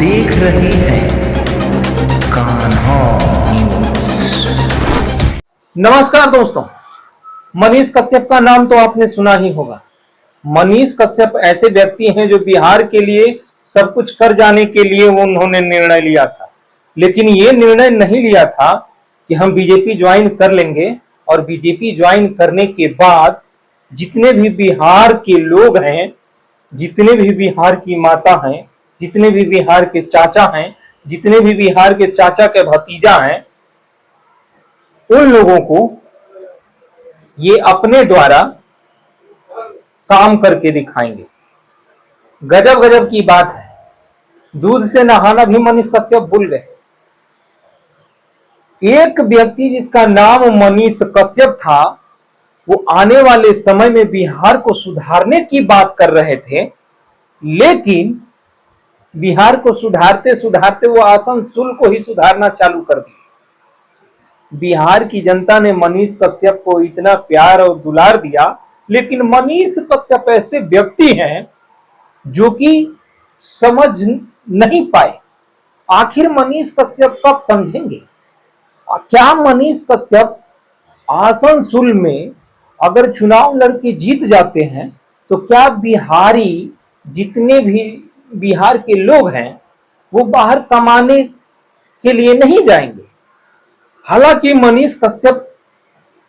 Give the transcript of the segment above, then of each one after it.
देख रहे हैं कान्हा न्यूज। नमस्कार दोस्तों, मनीष कश्यप का नाम तो आपने सुना ही होगा। मनीष कश्यप ऐसे व्यक्ति हैं जो बिहार के लिए सब कुछ कर जाने के लिए उन्होंने निर्णय लिया था, लेकिन ये निर्णय नहीं लिया था कि हम बीजेपी ज्वाइन कर लेंगे और बीजेपी ज्वाइन करने के बाद जितने भी बिहार के लोग हैं, जितने भी बिहार की माता हैं, जितने भी बिहार के चाचा हैं, जितने भी बिहार के चाचा के भतीजा हैं, उन लोगों को ये अपने द्वारा काम करके दिखाएंगे। गजब गजब की बात है। दूध से नहाना भी मनीष कश्यप भूल गए। एक व्यक्ति जिसका नाम मनीष कश्यप था, वो आने वाले समय में बिहार को सुधारने की बात कर रहे थे, लेकिन बिहार को सुधारते सुधारते वो आसनसोल को ही सुधारना चालू कर दिया। बिहार की जनता ने मनीष कश्यप को इतना प्यार और दुलार दिया, लेकिन मनीष कश्यप ऐसे व्यक्ति हैं जो कि समझ नहीं पाए। आखिर मनीष कश्यप कब समझेंगे? क्या मनीष कश्यप आसनसोल में अगर चुनाव लड़के जीत जाते हैं तो क्या बिहारी जितने भी बिहार के लोग हैं वो बाहर कमाने के लिए नहीं जाएंगे? हालांकि मनीष कश्यप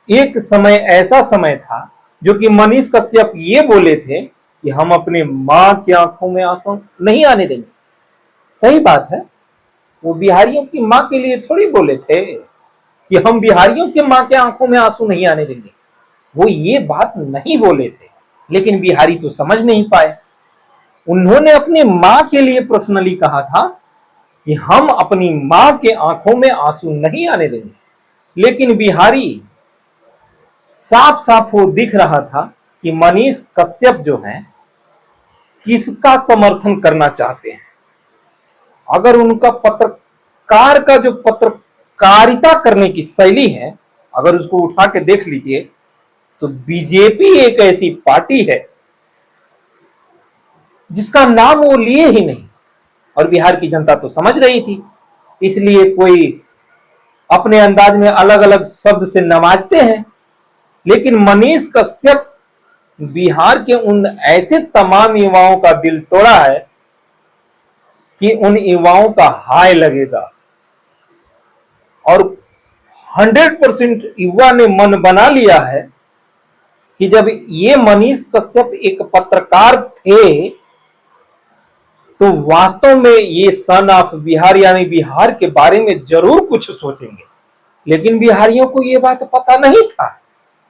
एक समय ऐसा समय था जो कि मनीष कश्यप ये बोले थे कि हम अपने मां की आंखों में आंसू नहीं आने देंगे। सही बात है, वो बिहारियों की मां के लिए थोड़ी बोले थे कि हम बिहारियों की मां के आंखों में आंसू नहीं आने देंगे। वो ये बात नहीं बोले थे, लेकिन बिहारी तो समझ नहीं पाए। उन्होंने अपनी मां के लिए पर्सनली कहा था कि हम अपनी मां के आंखों में आंसू नहीं आने देंगे, लेकिन बिहारी साफ साफ वो दिख रहा था कि मनीष कश्यप जो है किसका समर्थन करना चाहते हैं। अगर उनका पत्रकार का जो पत्रकारिता करने की शैली है, अगर उसको उठा के देख लीजिए तो बीजेपी एक ऐसी पार्टी है जिसका नाम वो लिए ही नहीं, और बिहार की जनता तो समझ रही थी। इसलिए कोई अपने अंदाज में अलग अलग शब्द से नवाजते हैं, लेकिन मनीष कश्यप बिहार के उन ऐसे तमाम युवाओं का दिल तोड़ा है कि उन युवाओं का हाय लगेगा, और 100% युवा ने मन बना लिया है कि जब ये मनीष कश्यप एक पत्रकार थे तो वास्तव में ये सन ऑफ बिहार यानी बिहार के बारे में जरूर कुछ सोचेंगे। लेकिन बिहारियों को ये बात पता नहीं था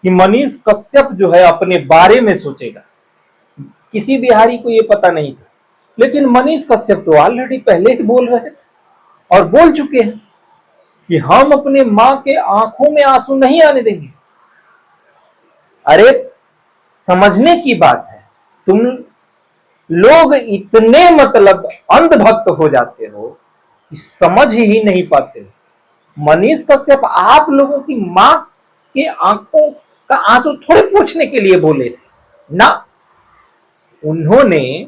कि मनीष कश्यप जो है अपने बारे में सोचेगा। किसी बिहारी को ये पता नहीं था, लेकिन मनीष कश्यप तो ऑलरेडी पहले ही बोल रहे और बोल चुके हैं कि हम अपने मां के आंखों में आंसू नहीं आने देंगे। अरे समझने की बात है, तुम लोग इतने मतलब अंधभक्त हो जाते हो कि समझ ही नहीं पाते हो। मनीष कश्यप आप लोगों की मां के आंखों का आंसू थोड़े पूछने के लिए बोले ना, उन्होंने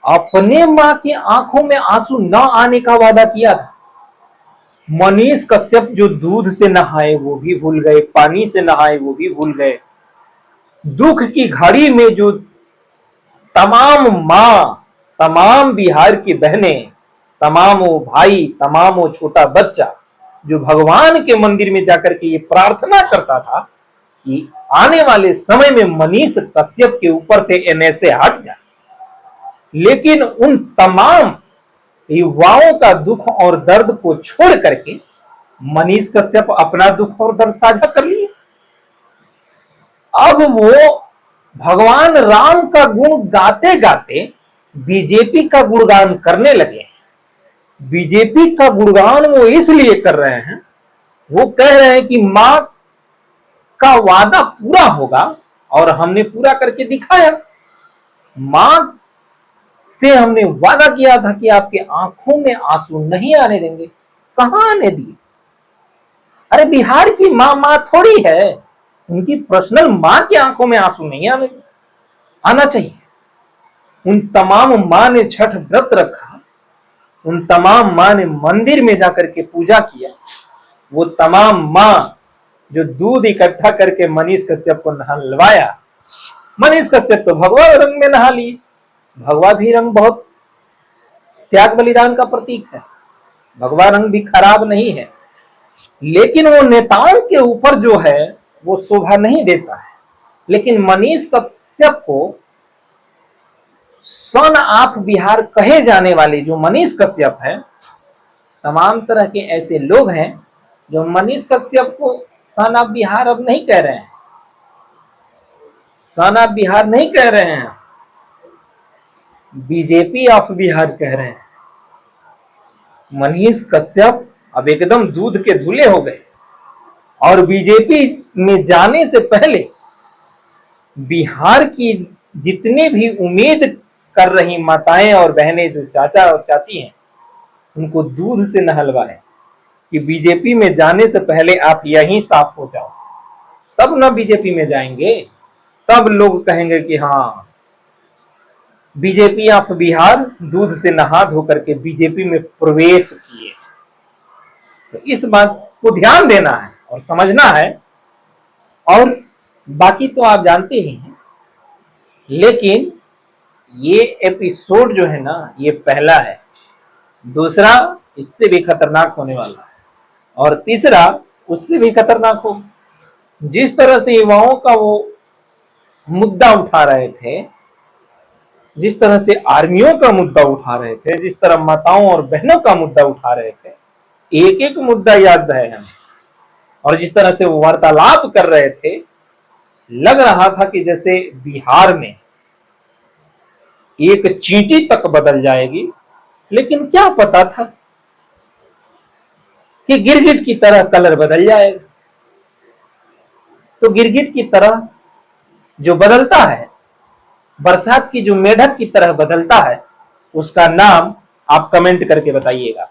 अपने मां की आंखों में आंसू न आने का वादा किया था। मनीष कश्यप जो दूध से नहाए वो भी भूल गए, पानी से नहाए वो भी भूल गए। दुख की घड़ी में जो तमाम मां, तमाम बिहार की बहनें, तमाम वो भाई, तमाम वो छोटा बच्चा जो भगवान के मंदिर में जाकर के ये प्रार्थना करता था कि आने वाले समय में मनीष कश्यप के ऊपर से एनएसए हट जाए, लेकिन उन तमाम युवाओं का दुख और दर्द को छोड़ करके मनीष कश्यप अपना दुख और दर्द साझा कर लिए। अब वो भगवान राम का गुण गाते गाते बीजेपी का गुणगान करने लगे। बीजेपी का गुणगान वो इसलिए कर रहे हैं, वो कह रहे हैं कि मां का वादा पूरा होगा और हमने पूरा करके दिखाया। मां से हमने वादा किया था कि आपके आंखों में आंसू नहीं आने देंगे, कहां आने दिए? अरे बिहार की मां थोड़ी है, उनकी पर्सनल मां की आंखों में आंसू नहीं आना चाहिए। उन तमाम मां ने छठ व्रत रखा उन तमाम माँ ने मंदिर में जाकर के पूजा किया। वो तमाम माँ जो दूध इकट्ठा करके मनीष कश्यप को नहलवाया। मनीष कश्यप तो भगवा रंग में नहा लिए। भगवा भी रंग बहुत त्याग बलिदान का प्रतीक है, भगवा रंग भी खराब नहीं है, लेकिन वो नेताओं के ऊपर जो है वो शोभा नहीं देता है। लेकिन मनीष कश्यप को सन ऑफ बिहार कहे जाने वाले जो मनीष कश्यप है, तमाम तरह के ऐसे लोग हैं जो मनीष कश्यप को सन ऑफ बिहार अब नहीं कह रहे हैं, सन ऑफ बिहार नहीं कह रहे हैं, बीजेपी ऑफ बिहार कह रहे हैं। मनीष कश्यप अब एकदम दूध के धुले हो गए और बीजेपी में जाने से पहले बिहार की जितनी भी उम्मीद कर रही माताएं और बहनें, जो चाचा और चाची हैं, उनको दूध से नहलवाएं कि बीजेपी में जाने से पहले आप यहीं साफ हो जाओ, तब ना बीजेपी में जाएंगे। तब लोग कहेंगे कि हाँ, बीजेपी ऑफ बिहार दूध से नहा धो करके बीजेपी में प्रवेश किए। तो इस बात को ध्यान देना है और समझना है। और बाकी तो आप जानते ही हैं, लेकिन ये एपिसोड जो है ना, ये पहला है। दूसरा इससे भी खतरनाक होने वाला है और तीसरा उससे भी खतरनाक हो। जिस तरह से युवाओं का वो मुद्दा उठा रहे थे, जिस तरह से आर्मियों का मुद्दा उठा रहे थे, जिस तरह माताओं और बहनों का मुद्दा उठा रहे थे, एक एक मुद्दा याद है हमें, और जिस तरह से वो वार्तालाप कर रहे थे, लग रहा था कि जैसे बिहार में एक चींटी तक बदल जाएगी। लेकिन क्या पता था कि गिरगिट की तरह कलर बदल जाएगा। तो गिरगिट की तरह जो बदलता है, बरसात की जो मेढक की तरह बदलता है, उसका नाम आप कमेंट करके बताइएगा।